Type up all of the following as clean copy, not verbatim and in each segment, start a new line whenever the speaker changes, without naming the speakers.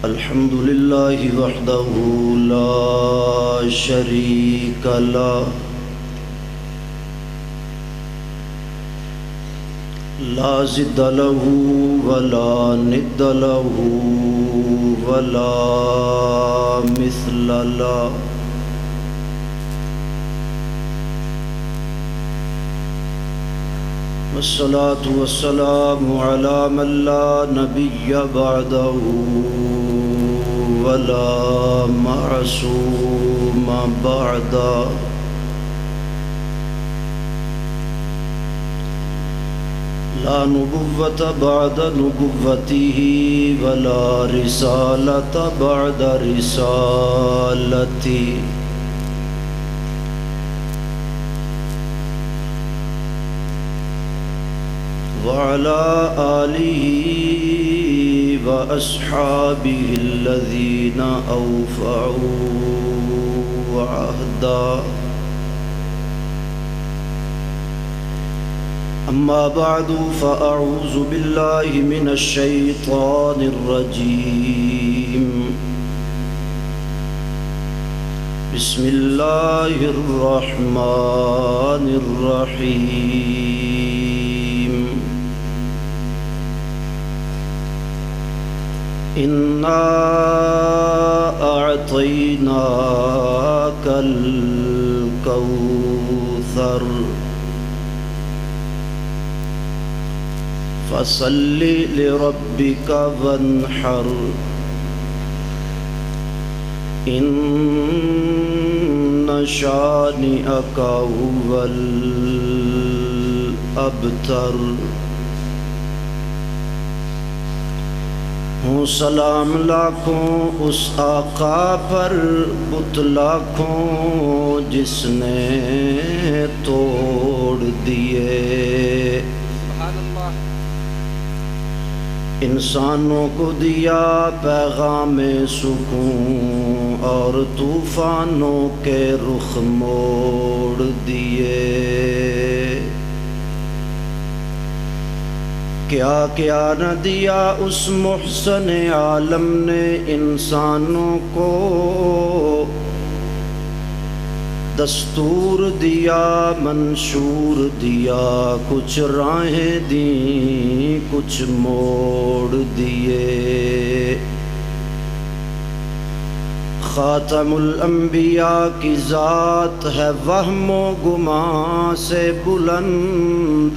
الحمد لله وحده لا شريك له لا ضد له ولا ند له ولا مثل له والصلاة والسلام على من لا نبي بعده ولا معصوم بعده لا نبوة بعد نبوته ولا رسالة بعد رسالته وعلى آله وأصحابه الذين أوفوا عهدا أما بعد فأعوذ بالله من الشيطان الرجيم بسم الله الرحمن الرحيم إنا أعطيناك الكوثر فصل لربك وانحر إن شانئك هو الأبتر ہوں سلام لاکھوں اس آقا پر بت لاکھوں جس نے توڑ دیے انسانوں کو دیا پیغام سکون اور طوفانوں کے رخ موڑ دیے کیا کیا نہ دیا اس محسن عالم نے انسانوں کو دستور دیا منشور دیا کچھ راہیں دیں کچھ موڑ دیے خاتم الانبیاء کی ذات ہے وہم و گمان سے بلند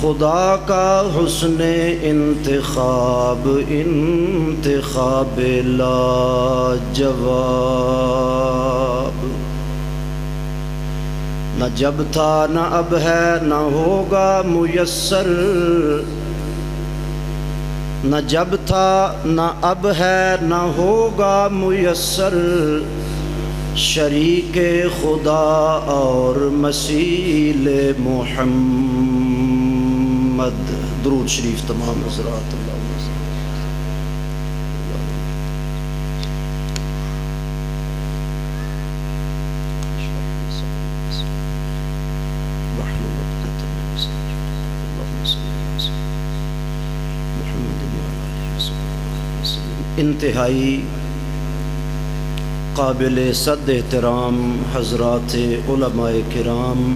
خدا کا حسن انتخاب انتخاب لا جواب نہ جب تھا نہ اب ہے نہ ہوگا میسر نہ جب تھا نہ اب ہے نہ ہوگا میسر شریک خدا اور مثیل محمد درود شریف تمام حضرات انتہائی قابل صد احترام حضرات علماء کرام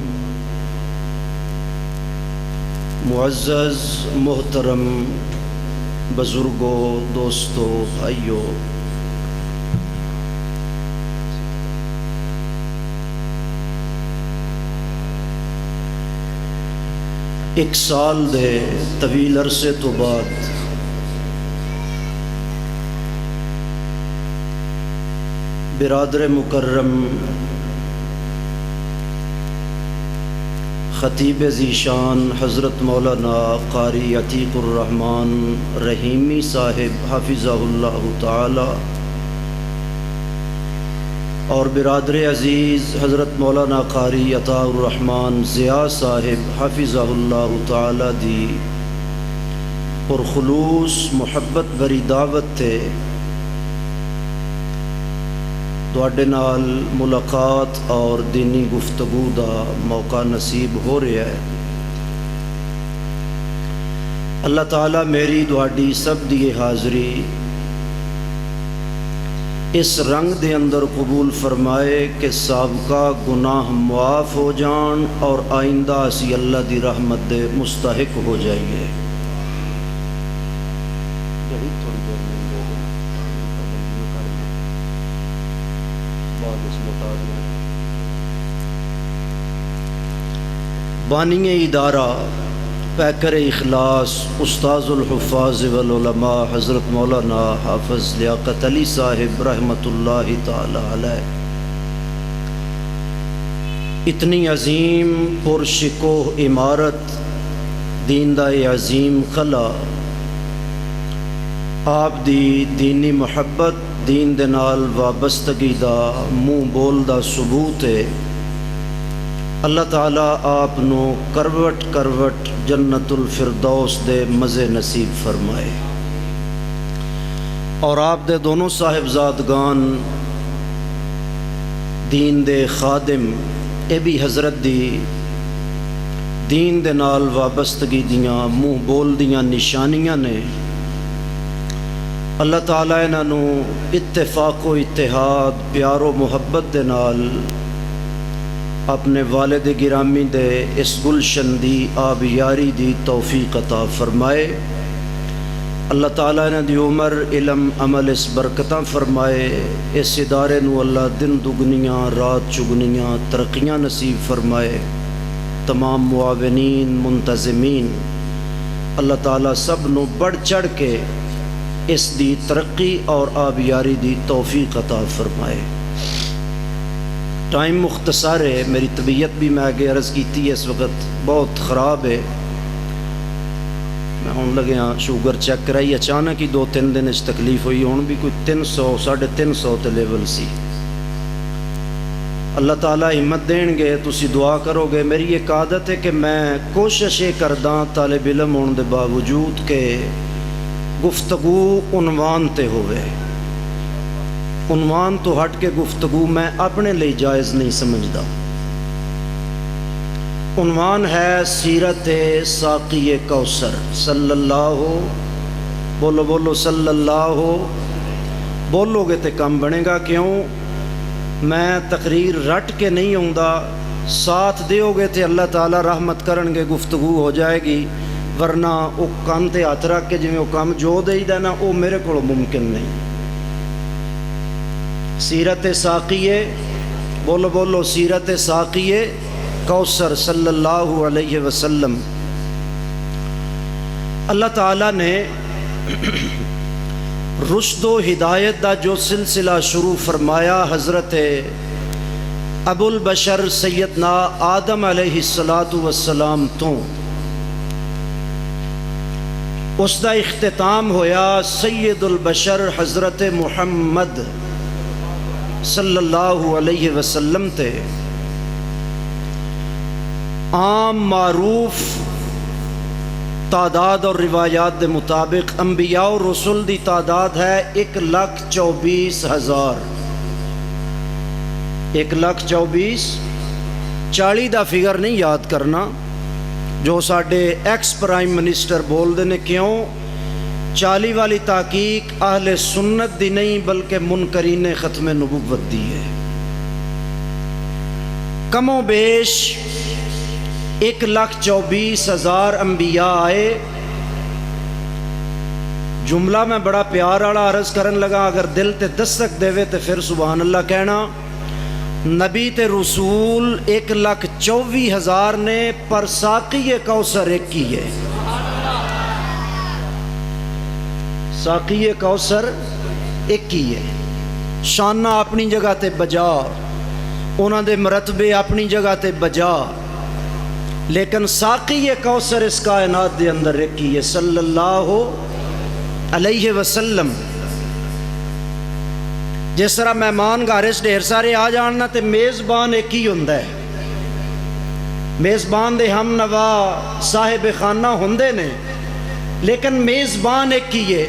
معزز محترم بزرگوں دوستوں بھائیوں ایک سال دے طویل عرصے تو بعد برادر مکرم خطیب ذیشان حضرت مولانا قاری عتیق الرحمن رحیمی صاحب حافظہ اللہ تعالی اور برادر عزیز حضرت مولانا قاری عطا الرحمن ضیاء صاحب حافظہ اللہ تعالی دی پرخلوص محبت بری دعوت تے تواڈے نال ملاقات اور دینی گفتگو دا موقع نصیب ہو رہا ہے۔ اللہ تعالیٰ میری دہاڑی سب دی حاضری اس رنگ دے اندر قبول فرمائے کہ سابقہ گناہ معاف ہو جان اور آئندہ اسی اللہ دی رحمت دے مستحق ہو جائیے۔ بانی ادارہ پیکر اخلاص استاذ الحفاظ والعلماء حضرت مولانا حافظ لیاقت علی صاحب رحمۃ اللہ تعالی علیہ اتنی عظیم پرشکوہ عمارت دین دا عظیم قلعہ آپ دی دینی محبت دین دے نال وابستگی دا منہ بول دا ثبوت ہے۔ اللہ تعالیٰ آپ نو کروٹ کروٹ جنت الفردوس دے مزے نصیب فرمائے اور آپ دے دونوں صاحبزادگان دین دے خادم اے بھی حضرت دی دین دے نال وابستگی دیاں منہ بول دیاں نشانیاں نے۔ اللہ تعالیٰ انہاں نو اتفاق و اتحاد پیار و محبت دے نال اپنے والد گرامی دے اس گلشن دی آبیاری دی توفیق عطا فرمائے۔ اللہ تعالیٰ نے دی عمر علم عمل اس برکتاں فرمائے۔ اس ادارے نو اللہ دن دگنیاں رات چگنیاں ترقیاں نصیب فرمائے۔ تمام معاونین منتظمین اللہ تعالیٰ سب نو بڑھ چڑھ کے اس دی ترقی اور آبیاری دی توفیق عطا فرمائے۔ ٹائم مختصر ہے، میری طبیعت بھی میں آگے عرض کیتی ہے اس وقت بہت خراب ہے۔ میں ہوں لگے ہاں شوگر چیک کرائی، اچانک ہی 2-3 دن اس تکلیف ہوئی، ہوں بھی کوئی 300-350 تے لیول سی۔ اللہ تعالیٰ ہمت دین گے، تسی دعا کرو گے۔ میری ایک عادت ہے کہ میں کوشش کرداں طالب علم ہون دے باوجود کہ گفتگو عنوان تے ہوئے، عنوان تو ہٹ کے گفتگو میں اپنے لئے جائز نہیں سمجھدا۔ عنوان ہے سیرت ساقی کوثر صلی اللہ، بولو بولو صلی اللہ، بولو گے تے کم بنے گا۔ کیوں؟ میں تقریر رٹ کے نہیں ہوندا، ساتھ دیو گے تے اللہ تعالیٰ رحمت کرن گے، گفتگو ہو جائے گی، ورنہ او کان تے ہاتھ رکھ کے جویں او کام جو دے دینا او میرے کو ممکن نہیں۔ سیرت ساقی، بولو بولو سیرت ساقی کوثر صلی اللہ علیہ وسلم۔ اللہ تعالیٰ نے رشد و ہدایت دا جو سلسلہ شروع فرمایا حضرت ابو البشر سیدنا آدم علیہ السلام تو اس دا اختتام ہویا سید البشر حضرت محمد صلی اللہ علیہ وسلم تے۔ عام معروف تعداد اور روایات دے مطابق انبیاء اور رسول دی تعداد ہے 1,24,000۔ 1,24,000 40 دا فگر نہیں یاد کرنا جو ساڈے ایکس پرائم منسٹر بول دے نے۔ کیوں؟ 40 والی تحقیق اہل سنت دی نہیں بلکہ منکرین ختم نبوت دی ہے۔ کم و بیش 1,24,000 انبیاء آئے۔ جملہ میں بڑا پیار والا عرض کرن لگا، اگر دل تے دستک دے تے پھر سبحان اللہ کہنا۔ نبی تے رسول 1,24,000 نے، پر ساقی کوثر ایک ہی ہے۔ ساقی کوثر ایک ہی ہے۔ شانہ اپنی جگہ تے بجا، انہاں دے مرتبے اپنی جگہ تے بجا، لیکن ساقی کوثر اس کائنات دے اندر ایک ہی ہے صلی اللہ علیہ وسلم۔ جس طرح مہمان گھر ڈھیر سارے آ جاننا تے میزبان ایک ہی ہوندا ہے۔ میزبان دے ہم نوا صاحب خانہ ہوندے نے، لیکن میزبان ایک ہی ہے۔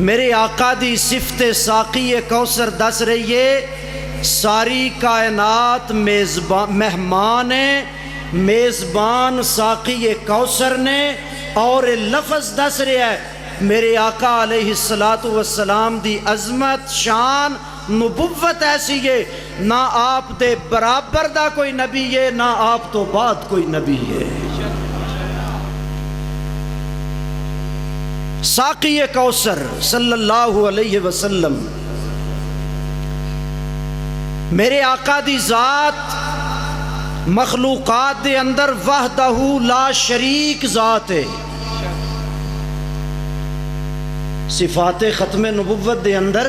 میرے آقا دی صفت ساقی کوثر دس رہی ہے، ساری کائنات مہمان ہے، میزبان ساقی کوثر نے، اور لفظ دس رہا ہے میرے آقا علیہ الصلوۃ والسلام دی عظمت شان نبوت ایسی ہے نہ آپ دے برابر دا کوئی نبی ہے نہ آپ تو بعد کوئی نبی ہے۔ ساقی کوثر صلی اللہ علیہ وسلم میرے آقا دی ذات مخلوقات دے اندر وحدہ لا شریک ذات ہے۔ صفات ختم نبوت دے اندر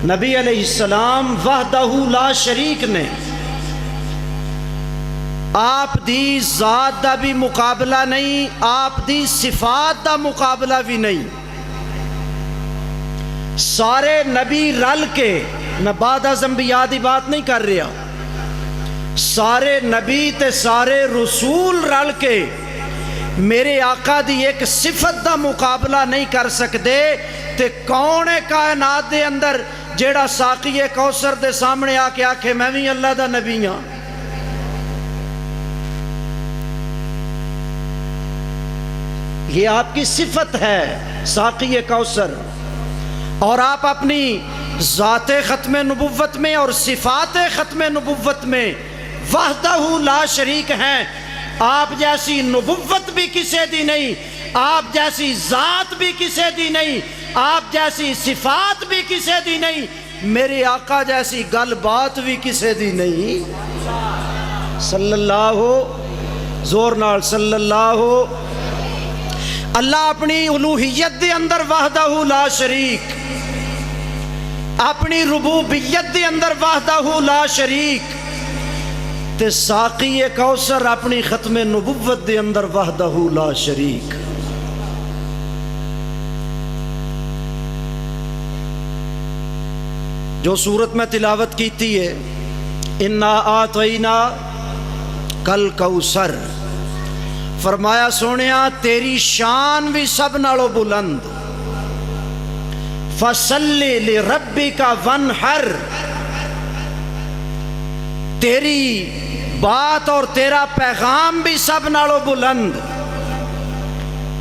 نبی علیہ السلام وحدہ لا شریک نے، آپ دی ذات دا بھی مقابلہ نہیں، آپ دی صفات دا مقابلہ بھی نہیں۔ سارے نبی رل کے، میں بعد از انبیاء دی بات نہیں کر رہا، سارے نبی تے سارے رسول رل کے میرے آقا دی ایک صفت دا مقابلہ نہیں کر سکتے، تے کون ہے کائنات دے اندر جیڑا ساقی کوثر دے سامنے آ کے آکھے میں بھی اللہ دا نبی ہاں؟ یہ آپ کی صفت ہے ساقی کوثر، اور آپ اپنی ذات ختم نبوت میں اور صفات ختم نبوت میں وحدہ لا شریک ہیں۔ آپ جیسی نبوت بھی کسی دی نہیں، آپ جیسی ذات بھی کسی دی نہیں، آپ جیسی صفات بھی کسی دی نہیں، میرے آقا جیسی گل بات بھی کسی دی نہیں۔ صلی اللہ زور نال صلی اللہ۔ اللہ اپنی الوہیت دے اندر وحدہ لا شریک، اپنی ربوبیت دے اندر وحدہ لا شریک، تے ساقی کوثر اپنی ختم نبوت دے اندر وحدہ لا شریک۔ جو صورت میں تلاوت کیتی ہے انا آتینا کل کوثر، فرمایا سونیا تیری شان بھی سب نالوں بلند، فصلی لربک وانحر، تیری بات اور تیرا پیغام بھی سب نالوں بلند،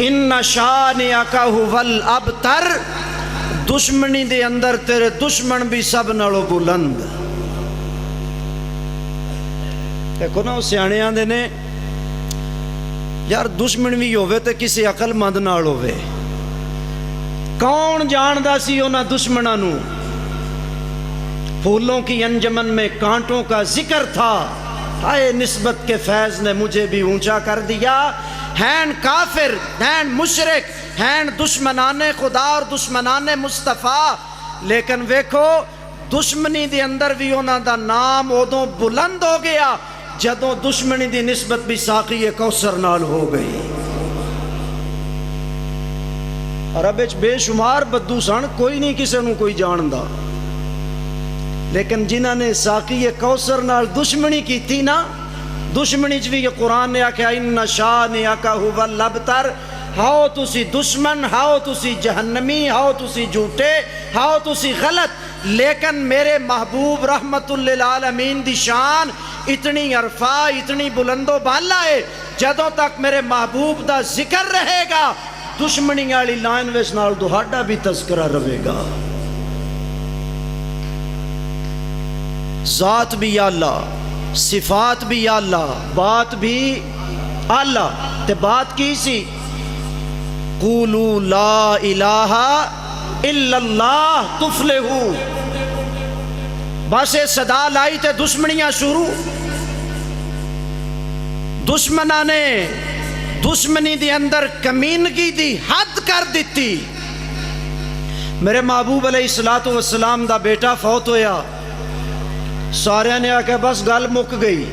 ان شانئک ھو الابتر، دشمنی دے اندر تیرے دشمن بھی سب نالوں بلند۔ دیکھو نا سیانے آندے نے یار دشمن بھی ہوئے تے کسی عقل مند نال ہوئے، کون جاندا سی انہاں دشمناں نو؟ پھولوں کی انجمن میں کانٹوں کا ذکر تھا، آئے نسبت کے فیض نے مجھے بھی اونچا کر دیا۔ ہیں کافر، ہیں مشرک، ہیں دشمنان خدا اور دشمنان مصطفیٰ، لیکن ویکھو دشمنی دے اندر بھی انہاں دا نام ادوں بلند ہو گیا جدوں دشمنی دی نسبت بھی ساقی کوثر نال ہو گئی۔ عرب وچ بے شمار بدو سن، کوئی نہیں کسے نو کوئی جاندا، لیکن جنہاں نے ساقی کوثر نال دشمنی کی تھی نا، دشمنی چ بھی یہ قرآن نے آکھیا ان شانئک ھو الابتر، ہاؤ تسی دشمن، ہاؤ تسی جہنمی، ہاؤ تسی جھوٹے، ہاؤ تسی غلط، لیکن میرے محبوب رحمت للعالمین دی شان اتنی عرفا، اتنی بلند و بالا ہے، جدوں تک میرے محبوب دا ذکر رہے گا دشمنی والی لائن وچ نال تہاڈا بھی تذکرہ رہے گا۔ ذات بھی اللہ، صفات بھی اللہ، بات بھی اللہ، تے بات کی سی قولوا لا الہ الا اللہ تفلحوا، بس صدا لائی تے دشمنیاں شروع۔ دشمناں نے دشمنی دی اندر کمینگی دی حد کر دیتی۔ میرے محبوب علیہ الصلوۃ والسلام دا بیٹا فوت ہویا، سارے نے آکھا بس گل مک گئی،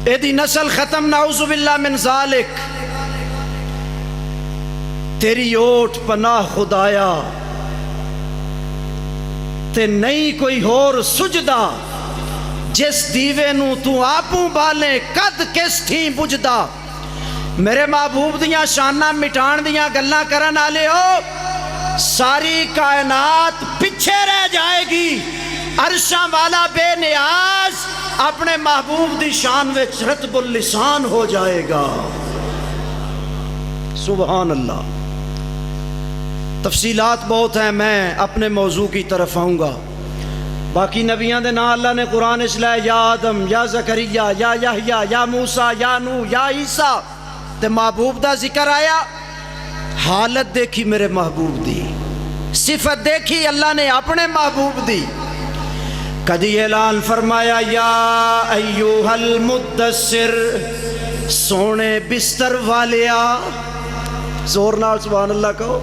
ایدی نسل ختم، نعوذ باللہ من ذالک، تیری اوٹ پناہ خدایا، تے نہیں کوئی ہور سجدہ، جس دیوے نو تو آپوں بالے قد کس تھی بجدہ۔ میرے محبوب دیاں شانہ مٹان دیاں گلاں کرن آلے ہو، ساری کائنات پیچھے رہ جائے گی، عرشاں والا بے نیاز اپنے محبوب دی شان وچ رتب اللسان ہو جائے گا۔ سبحان اللہ۔ تفصیلات بہت ہیں، میں اپنے موضوع کی طرف آؤں گا۔ باقی نبیاں دے نام اللہ نے قرآن اس لئے یا آدم، یا زکریا، یا یحییٰ، یا موسیٰ، یا نوح، یا عیسیٰ تے محبوب دا ذکر آیا۔ حالت دیکھی میرے محبوب دی، صفت دیکھی اللہ نے اپنے محبوب دی۔ کدی اعلان فرمایا یا ایوہ المدثر، سونے بستر والیا، زور نال سبحان اللہ کہو۔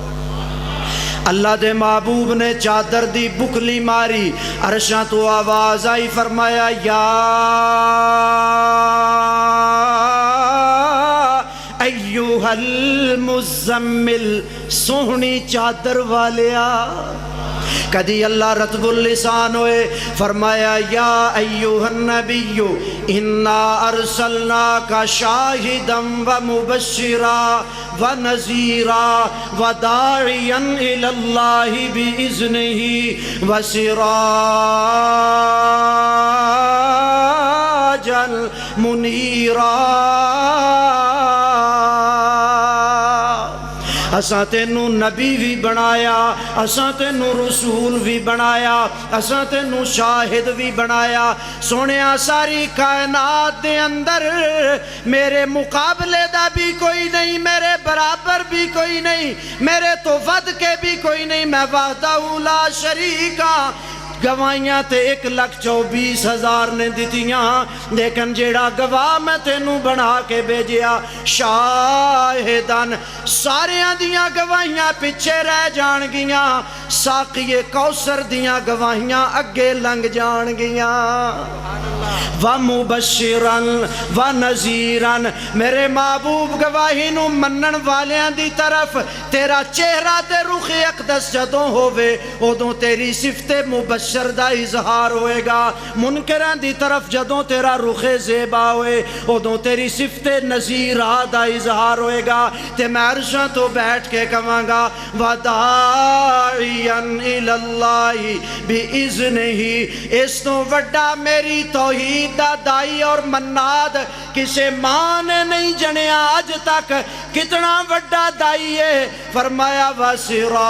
اللہ دے محبوب نے چادر دی بکلی ماری، عرشاں تو آواز آئی، فرمایا یا ایوہ المزمل، سونی چادر والیا۔ کدی اللہ رتب اللسان ہوئے، فرمایا یا ایوہ النبی انا ارسلناک شاہدا ومبشرا ونذیرا وداعیا الی اللہ باذنہ وسراجا منیرا۔ اساں تینوں نبی بھی بنایا، اساں تینوں رسول بھی بنایا، اساں تینوں شاہد بھی بنایا۔ سونیا ساری کائنات دے اندر میرے مقابلے دا بھی کوئی نہیں، میرے برابر بھی کوئی نہیں، میرے تو ود کے بھی کوئی نہیں، میں وحدہ لا شریک ہاں۔ گواہیاں تے 1,24,000 نے دتیاں، لیکن جیڑا گواہ میں تینوں بنا کے بھیجیا شاہدن، ساریاں دیاں گواہیاں پیچھے رہ جان گیاں، ساقی کوثر دیاں گواہیاں اگے لنگ جان گیاں۔ وَمُبَشِّرًا وَنَذِيرًا، میرے محبوب گواہی نو منن والیاں دی طرف تیرا چہرہ تے رخ اقدس جدوں ہووے، ادوں تیری صفت مبشر دا اظہار ہوئے گا۔ منکران دی طرف جدوں تیرا رخ زیبا ہوئے، ادوں تیری صفت نذیرہ دا اظہار ہوئے گا۔ تے میں عرشاں تو بیٹھ کے کہاں گا وَدَاعِيًا إِلَى اللَّهِ بِإِذْنِهِ، اس تو وڈا میری توحید دا دائی اور مناد کسے ماں نے نہیں جنیا آج تک، کتنا وڈا دائی ہے۔ فرمایا وَسِرَاجًا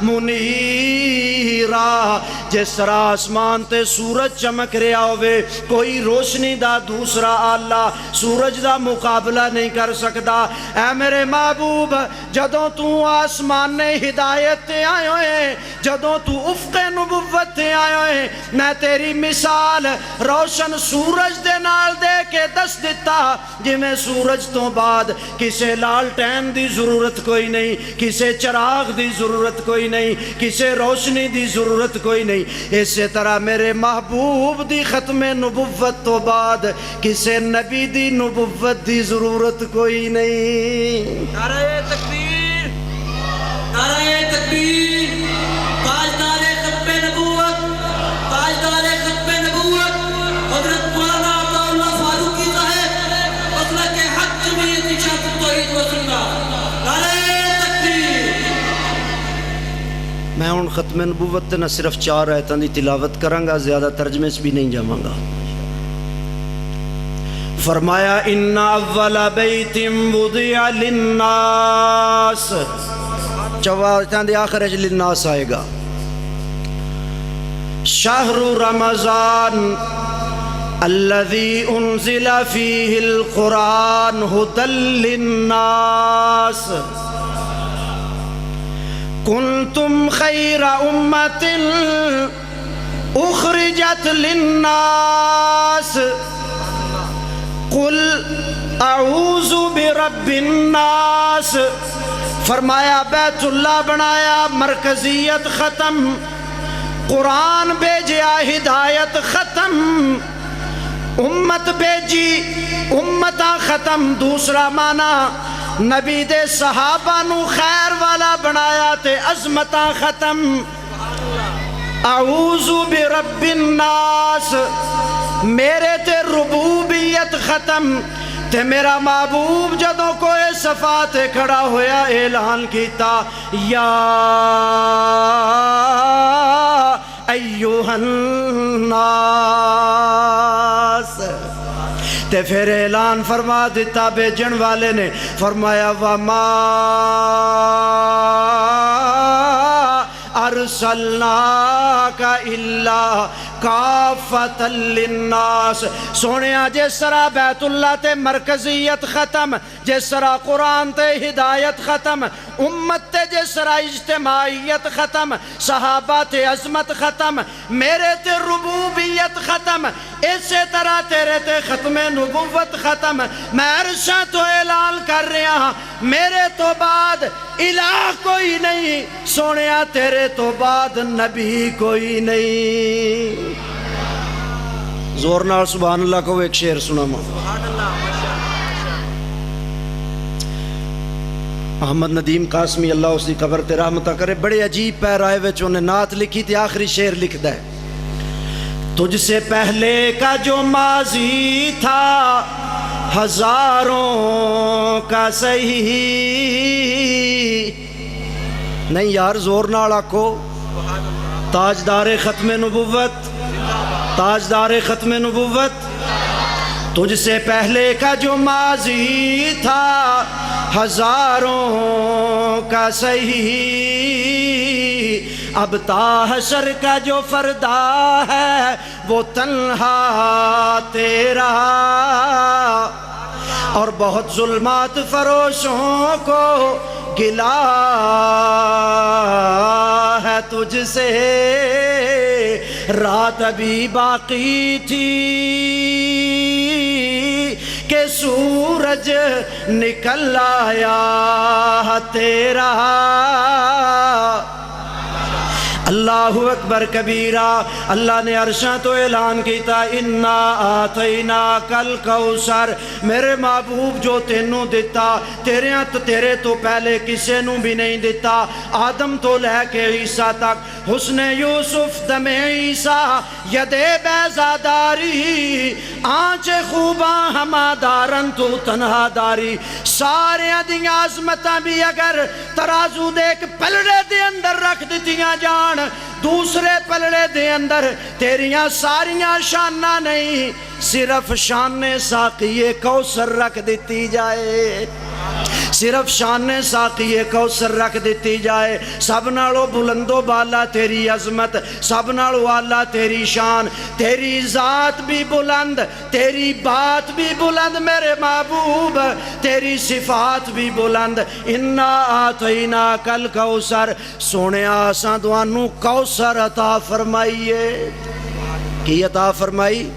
منیرا، جس طرح آسمان تے سورج چمک رہا ہوئے، کوئی روشنی دا دوسرا آلہ سورج دا مقابلہ نہیں کر سکتا۔ اے میرے محبوب جدوں تو آسمان نے ہدایت تے آئے ہوئے، جدوں تو افق نبوت تے آئے ہوئے، میں تیری مثال روشن سورج دے نال دے کے دس دیتا، جی میں سورج تو بعد کسے لالٹین دی ضرورت کوئی نہیں، کسے چراغ دی ضرورت کوئی نہیں، کسے روشنی دی ضرورت کوئی نہیں۔ اسی طرح میرے محبوب دی ختم نبوت تو بعد کسے نبی دی نبوت دی ضرورت کوئی نہیں۔
نعرہ تکبیر، نعرہ تکبیر، تاجدار ختم نبوت، تاجدار ختم نبوت حضرت مولانا عطا اللہ فاروقی صاحب، مسلک حق جمعیت اشاعت التوحید و سنت۔ نعرہ تکبیر۔
میں ہن ختم نبوت تے نہ صرف 4 آیتاں دی تلاوت کراں گا، زیادہ ترجمے سے بھی نہیں جاواں گا۔ فرمایا ان اول بیت وضع للناس، 4 آیتاں دے آخر وچ للناس آئے گا۔ شہر رمضان الذي انزل فيه القرآن هدى للناس كنتم خير أمة أخرجت للناس قل اعوذ برب الناس۔ فرمایا بیت اللہ بنایا، مرکزیت ختم، قرآن بھیجیا، ہدایت ختم، امت بھیجی، امتاں ختم۔ دوسرا معنی نبی دے صحابہ نو خیر والا بنایا تے عظمتاں ختم۔ اعوذ برب الناس، میرے تے ربوبیت ختم۔ تے میرا محبوب جدوں کوئی صفات کھڑا ہویا اعلان کیتا یا ایوہ الناس، تے پھر اعلان فرما دیتا بھیجن والے نے، فرمایا وَمَا أَرْسَلْنَاكَ إِلَّا کافۃ للناس۔ سونیا جس طرح بیت اللہ تے مرکزیت ختم، جس طرح قرآن تے ہدایت ختم، امت تے جس طرح اجتماعیت ختم، صحابہ تے عظمت ختم، میرے تے ربوبیت ختم، اسی طرح تیرے تے ختم نبوت ختم۔ میں عرشاں تو اعلان کر رہا ہاں، میرے تو بعد الہ کوئی نہیں، سونیا تیرے تو بعد نبی کوئی نہیں۔ زور نال سبحان اللہ کو ایک شعر سنا ماں۔ احمد ندیم قاسمی اللہ اس دی قبر تے رحمتہ کرے، بڑے عجیب پیرائے وچ انہیں نعت لکھی تھی، آخری شعر لکھدا ہے، تجھ سے پہلے کا جو ماضی تھا ہزاروں کا صحیح، نہیں یار زور نال آکھو، تاجدار ختم نبوت، تاجدار ختم نبوت، تجھ سے پہلے کا جو ماضی تھا ہزاروں کا صحیح، اب تا حشر کا جو فردا ہے وہ تنہا تیرا، اور بہت ظلمات فروشوں کو گلا ہے تجھ سے، رات ابھی باقی تھی کہ سورج نکل آیا تیرا۔ اللہ اکبر کبیرہ۔ اللہ نے عرشاں تو اعلان کیتا انا آتیناک الکوثر، میرے محبوب جو تینوں دیتا تیرے تو پہلے کسے نوں بھی نہیں دیتا، آدم تو لے کے عیسیٰ تک، حسن یوسف دم عیسیٰ ید بیزاداری، آنچ خوباں ہما دارن تو تنہا داری، سارے دیاں عظمتاں بھی اگر ترازو دے ایک پلڑے دے اندر رکھ دیتیاں جان، دوسرے پلڑے دے اندر تیریاں ساریاں شانہ نہیں، صرف شان ساقی کوثر رکھ دیتی جائے، صرف شان ساقی کوثر رکھ دیتی جائے۔ سب نالو بلند و بالا تیری عظمت، سب نالو اعلیٰ تیری شان، تیری ذات بھی بلند، تیری بات بھی بلند میرے محبوب، تیری صفات بھی بلند۔ انا آتیناک الکوثر، سونے آساں دوانو کوثر عطا فرمائیے۔ کی عطا فرمائی؟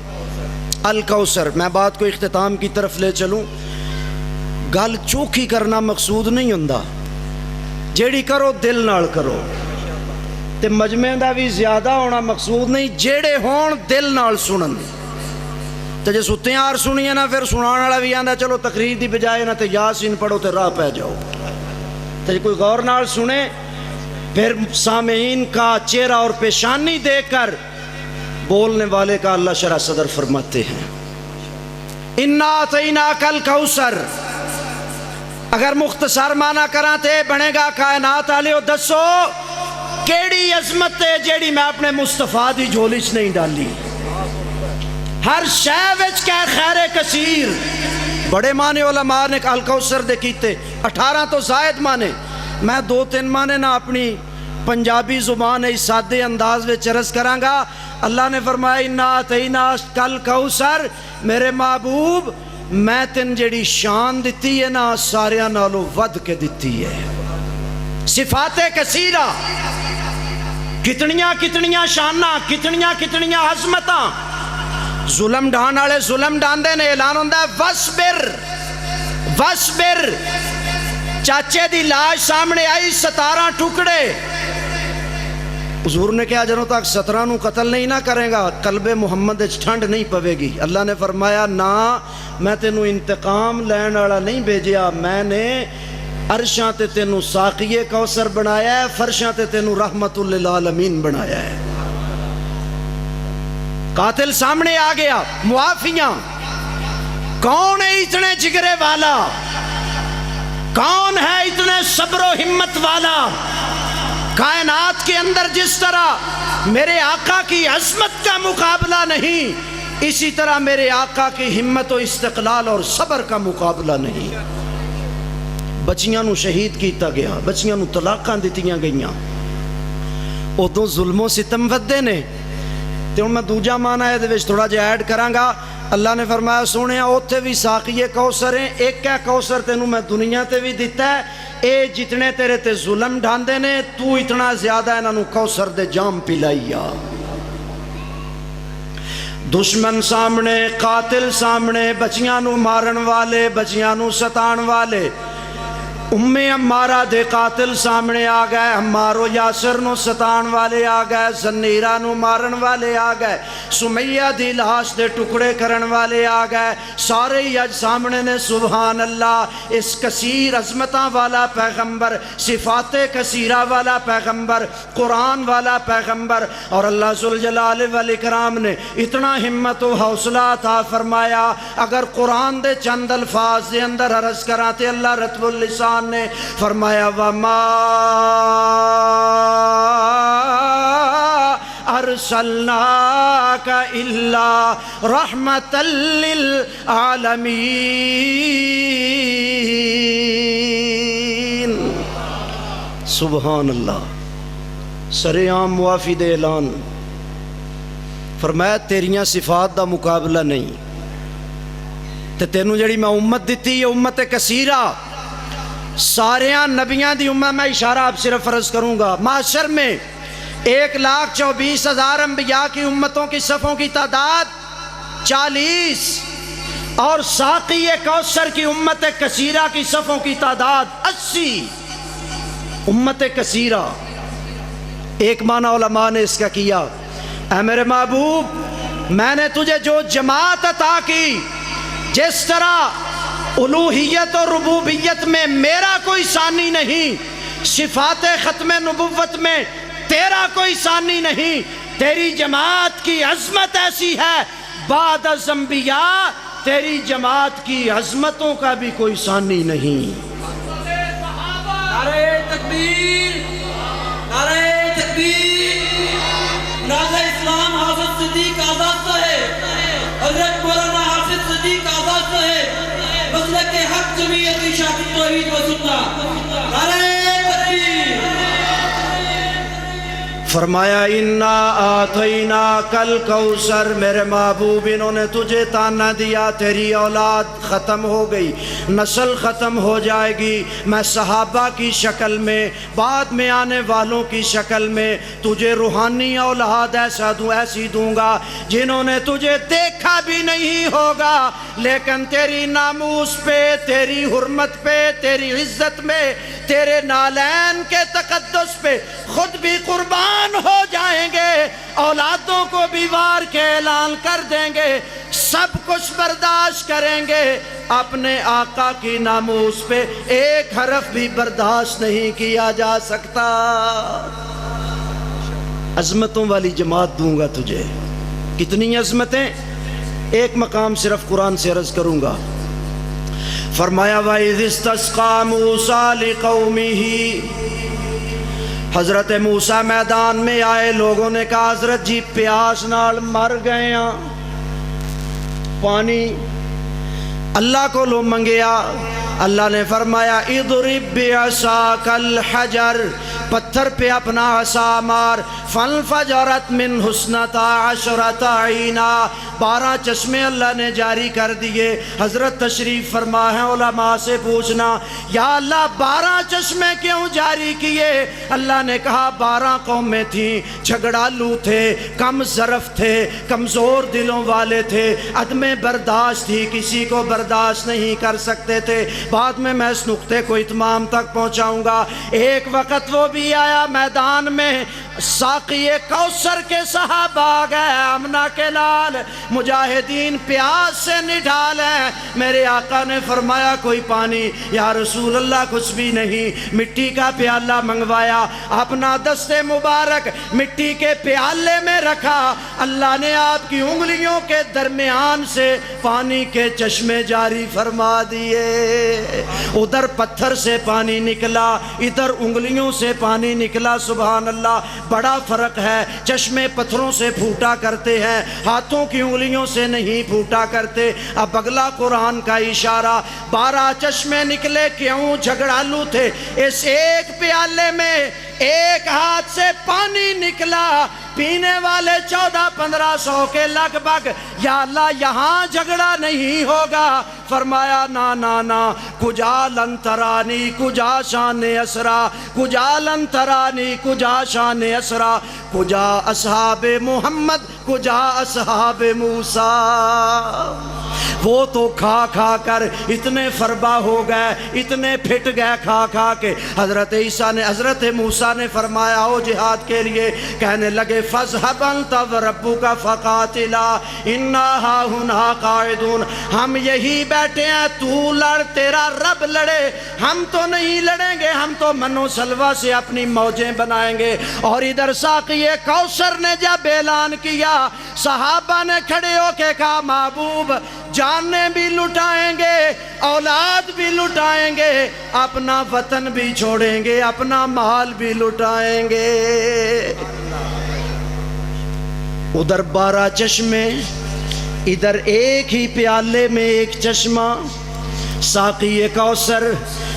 الکوثر۔ میں بات کو اختتام کی طرف لے چلوں، گل چوکھی کرنا مقصود نہیں ہوندا، جیڑی کرو دل نال کرو، تے مجمع دا بھی زیادہ ہونا مقصود نہیں، جیڑے ہون دل نال سنن، تے جے ستے یار سنیے نا پھر سنان والا بھی آندا چلو تقریر دی بجائے نا تے یاسین پڑھو تے راہ پہ جاؤ، تے کوئی غور نال سنے پھر سامعین کا چہرہ اور پیشانی دیکھ کر بولنے والے کا اللہ شرح صدر فرماتے ہیں انا اعطیناک الکوثر۔ اگر مختصر معنی کراتے بنے گا کائنات آلیو دسو کیڑی عظمت ہے جیڑی میں اپنے مصطفیٰ دی جھولیچ نہیں ڈالی، ہر شے وچ کہ خیر کثیر۔ بڑے معنی علماء نے الکوثر دے کیتے 18 تو زائد معنی، میں 2-3 معنی نہ اپنی پنجابی زبان اس سادے انداز وچ عرض کراں گا۔ اللہ نے فرمایا انا اعطیناک الکوثر، میرے محبوب میں تین جڑی شان دیتی ہے نا ساریاں نالو ود کے دیتی ہے، صفات کثیرہ، کتنیاں کتنیاں شاناں، کتنیاں کتنیاں عظمتاں۔ ظلم ڈھان والے ظلم ڈاندے نے، اعلان ہوندا ہے وصبر وصبر، چاچے دی لاش سامنے آئی 17 ٹکڑے، حضور نے کہا جنوں تک 17 نو قتل نہیں نہ کریں گا قلب محمد ٹھنڈ نہیں پوے گی۔ اللہ نے فرمایا نا میں تینوں انتقام لین والا نہیں بھیجیا، میں نے عرشاں تے تینوں ساقی کوثر بنایا ہے، فرشاں تے تینوں رحمت للعالمین بنایا ہے۔ قاتل سامنے آ گیا، معافیاں، کون ہے اتنے جگرے والا، کون ہے اتنے صبر و ہمت والا؟ کائنات کے اندر جس طرح میرے آقا کی عظمت کا مقابلہ نہیں، اسی طرح میرے آقا کی ہمت و استقلال اور صبر کا مقابلہ نہیں۔ بچیاں نو شہید کیتا گیا، بچیاں نو طلاقاں دتیاں گئیاں، ادوں ظلم و ستم ودے نے۔ تے ہن میں دوجا معنی ہے دے وچ تھوڑا جہا ایڈ کراں گا۔ اللہ نے فرمایا سونیا اوتھے بھی ساقی کوثر ہیں، ایک ہے کوثر تینوں میں دنیا تے بھی دیتا ہے، اے جتنے تیرے تے ظلم ڈھاندے نے تو اتنا زیادہ انہاں نو کوثر دے جام پلائیا۔ دشمن سامنے، قاتل سامنے، بچیاں نو مارن والے، بچیاں نو ستان والے، ام عمارہ دے قاتل سامنے آ گئے، عمار و یاسر نو ستان والے آ گئے، زنیرہ نو مارن والے آ گئے، سمیہ دی لاش دے ٹکڑے کرن والے آ گئے، سارے ہی اج سامنے نے۔ سبحان اللہ، اس کثیر عظمتاں والا پیغمبر، صفات کثیرہ والا پیغمبر، قرآن والا پیغمبر، اور اللہ ذوالجلال والاکرام نے اتنا ہمت و حوصلہ عطا فرمایا۔ اگر قرآن دے چند الفاظ دے اندر عرض کراتے، اللہ رتب اللسان نے فرمایا وَمَا أَرْسَلْنَاكَ إِلَّا رَحْمَةً لِّلْعَالَمِينَ۔ سبحان اللہ، سرعام موافد اعلان فرمایا تیریاں صفات دا مقابلہ نہیں، تے تینوں جڑی میں امت دیتی ہے امت کثیرہ، ساریاں نبیاں دی امت، میں اشارہ آپ صرف فرض کروں گا، معاشر میں 1,24,000 انبیاء کی امتوں کی صفوں کی تعداد 40، اور ساقی کوثر کی امت کثیرہ کی صفوں کی تعداد 80۔ امت کثیرہ، ایک معنی علماء نے اس کا کیا، اے میرے محبوب میں نے تجھے جو جماعت عطا کی، جس طرح الوہیت اور ربوبیت میں میرا کوئی ثانی نہیں، صفات ختم نبوت میں تیرا کوئی ثانی نہیں، تیری جماعت کی عظمت ایسی ہے، بعد از انبیاء تیری جماعت کی عظمتوں کا بھی کوئی ثانی نہیں۔
نعرہ تکبیر، نعرہ تکبیر، نعرہ اسلام حافظ صدیق آزاد صاحب، حضرت مولانا حافظ صدیق آزاد صاحب، مسلک حق جمعیت اشاعت توحید و سنت، نعرہ تکبیر۔
فرمایا انا آتیناک الکوثر، میرے محبوب انہوں نے تجھے تانا دیا، تیری اولاد ختم ہو گئی، نسل ختم ہو جائے گی، میں صحابہ کی شکل میں، بعد میں آنے والوں کی شکل میں تجھے روحانی اولاد ایسی دوں گا جنہوں نے تجھے دیکھا بھی نہیں ہوگا، لیکن تیری ناموس پہ، تیری حرمت پہ، تیری عزت میں، تیرے نالین کے تقدس پہ خود بھی قربان ہو جائیں گے، اولادوں کو بھی وار کے اعلان کر دیں گے، سب کچھ برداشت کریں گے، اپنے آقا کی ناموس پہ ایک حرف بھی برداشت نہیں کیا جا سکتا۔ عظمتوں والی جماعت دوں گا تجھے۔ کتنی عظمتیں؟ ایک مقام صرف قرآن سے عرض کروں گا۔ فرمایا وَإِذِ اسْتَسْقَىٰ مُوسَىٰ لِقَوْمِهِ، حضرت موسیٰ میدان میں آئے، لوگوں نے کہا حضرت جی پیاس نال مر گئے ہیں، پانی اللہ کو لو منگیا، اللہ نے فرمایا اضرب بعصاک الحجر، پتھر پہ اپنا عصا مار، فانفجرت منہ اثنتا عشرۃ عینا، 12 چشمے اللہ نے جاری کر دیے۔ حضرت تشریف فرما ہے، علماء سے پوچھنا یا اللہ 12 چشمے کیوں جاری کیے؟ اللہ نے کہا 12 قومیں تھیں، جھگڑالو تھے، کم ظرف تھے، کمزور دلوں والے تھے، عدم برداشت تھی، کسی کو برداشت نہیں کر سکتے تھے۔ بعد میں اس نقطے کو اتمام تک پہنچاؤں گا۔ ایک وقت وہ بھی آیا میدان میں، ساقی کوثر کے صحابہ آ گئے، آمنہ کے لال مجاہدین پیاس سے نڈھال ہیں، میرے آقا نے فرمایا کوئی پانی؟ یا رسول اللہ کچھ بھی نہیں۔ مٹی کا پیالہ منگوایا، اپنا دست مبارک مٹی کے پیالے میں رکھا، اللہ نے آپ کی انگلیوں کے درمیان سے پانی کے چشمے جاری فرما دیے۔ ادھر پتھر سے پانی نکلا، ادھر انگلیوں سے پانی نکلا، سبحان اللہ، بڑا فرق ہے۔ چشمے پتھروں سے پھوٹا کرتے ہیں، ہاتھوں کی انگلیوں سے نہیں پھوٹا کرتے۔ اب اگلا قرآن کا اشارہ، 12 چشمے نکلے، کیوں؟ جھگڑالو تھے۔ اس ایک پیالے میں ایک ہاتھ سے پانی نکلا، پینے والے 1400-1500 کے لگ بھگ۔ یا اللہ یہاں جھگڑا نہیں ہوگا۔ فرمایا نا نا نا، کجا لن ترانی کجا شان اسرا، کجا لن ترانی کجا شان اسرا، کجا اصحاب محمد کجا اصحاب موسیٰ۔ وہ تو کھا کھا کر اتنے فربا ہو گئے، اتنے پھٹ گئے کھا کھا کے۔ حضرت عیسیٰ نے، حضرت موسیٰ نے فرمایا آؤ جہاد کے لیے، کہنے لگے فَاذْهَبْ أَنْتَ وَرَبُّكَ فَقَاتِلَا إِنَّا هَاهُنَا قَاعِدُونَ۔ ہم یہی بیٹھے ہیں، تو لڑ، تیرا رب لڑے، ہم تو نہیں لڑیں گے، ہم تو من و سلوہ سے اپنی موجیں بنائیں گے۔ اور ادھر ساقی کوثر نے جب اعلان کیا، صحابہ نے کھڑے ہو کے کہا محبوب جانیں بھی لٹائیں گے، اولاد بھی لٹائیں گے، اپنا وطن بھی چھوڑیں گے، اپنا مال بھی لٹائیں گے۔ ادھر 12 چشمے، ادھر ایک ہی پیالے میں ایک چشمہ، ساقی کوثر۔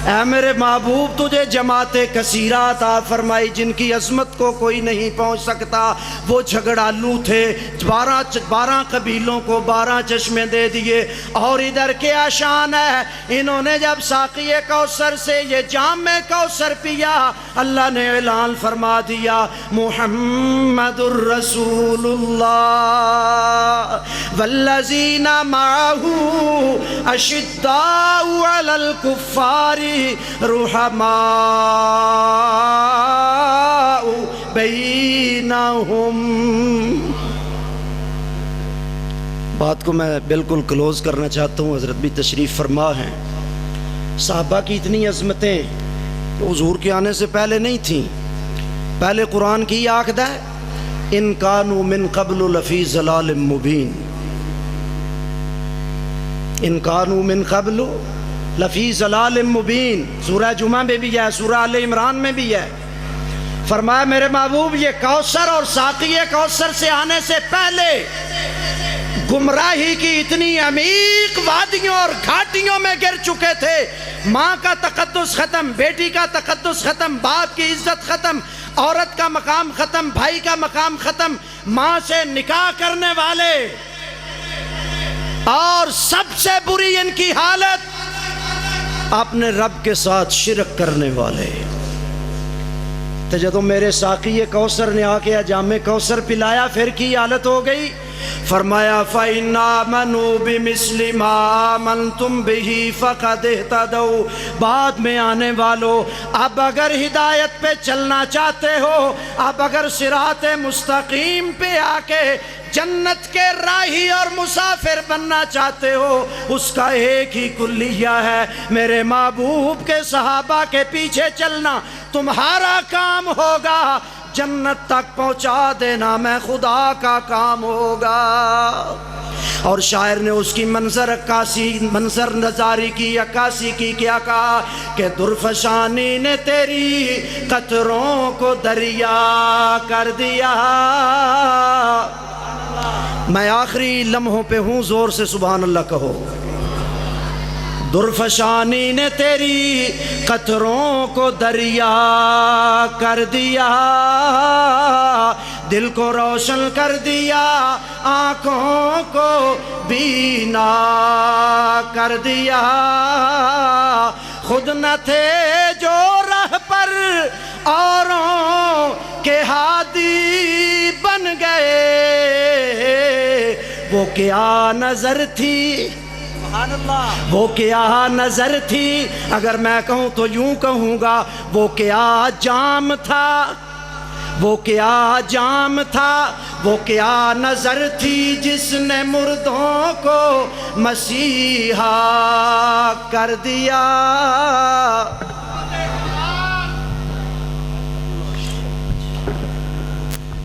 اے میرے محبوب تجھے جماعت کثیرہ عطا فرمائی جن کی عظمت کو کوئی نہیں پہنچ سکتا۔ وہ جھگڑالو تھے، 12 قبیلوں کو 12 چشمے دے دیے۔ اور ادھر کیا شان ہے، انہوں نے جب ساقی کوثر سے یہ جام کوثر پیا، اللہ نے اعلان فرما دیا محمد الرسول اللہ والذین معہ اشداء علی الکفار رحماء بینہم۔ بات کو میں بالکل کلوز کرنا چاہتا ہوں، حضرت بھی تشریف فرما ہیں۔ صحابہ کی اتنی عظمتیں حضور کے آنے سے پہلے نہیں تھیں۔ پہلے قرآن کی عقد ہے ان کانوا من قبل لفی ضلال مبین، ان کانوا من قبل لفی ضلال مبین، سورہ جمعہ میں بھی ہے، سورہ آل عمران میں بھی ہے۔ فرمایا میرے محبوب یہ کوثر اور ساقی کوثر سے آنے سے پہلے گمراہی کی اتنی عمیق وادیوں اور گھاٹیوں میں گر چکے تھے۔ ماں کا تقدس ختم، بیٹی کا تقدس ختم، باپ کی عزت ختم، عورت کا مقام ختم، بھائی کا مقام ختم، ماں سے نکاح کرنے والے، اور سب سے بری ان کی حالت اپنے رب کے ساتھ شرک کرنے والے۔ تو جدو میرے ساقی کوثر نے آ کے جام کوثر پلایا پھر کی حالت ہو گئی؟ فرمایا فَإِنْ آمَنُوا بِمِثْلِ مَا آمَنْتُمْ بِهِ فَقَدْ اهْتَدَوْا۔ بعد میں آنے والوں، اب اگر ہدایت پہ چلنا چاہتے ہو، اب اگر صراط مستقیم پہ آ کے جنت کے راہی اور مسافر بننا چاہتے ہو، اس کا ایک ہی کلیہ ہے، میرے محبوب کے صحابہ کے پیچھے چلنا۔ تمہارا کام ہوگا جنت تک پہنچا دینا، میں خدا کا کام ہوگا۔ اور شاعر نے اس کی منظر نظاری کی عکاسی کی، کیا کہا کہ درفشانی نے تیری قطروں کو دریا کر دیا۔ میں آخری لمحوں پہ ہوں، زور سے سبحان اللہ کہو۔ درفشانی نے تیری قطروں کو دریا کر دیا، دل کو روشن کر دیا، آنکھوں کو بینا کر دیا۔ خود نہ تھے جو راہ پر اوروں کے ہادی بن گئے، وہ کیا نظر تھی، وہ کیا نظر تھی، اگر میں کہوں تو یوں کہوں گا وہ کیا جام تھا، وہ کیا جام تھا، وہ کیا نظر تھی جس نے مردوں کو مسیحا کر دیا۔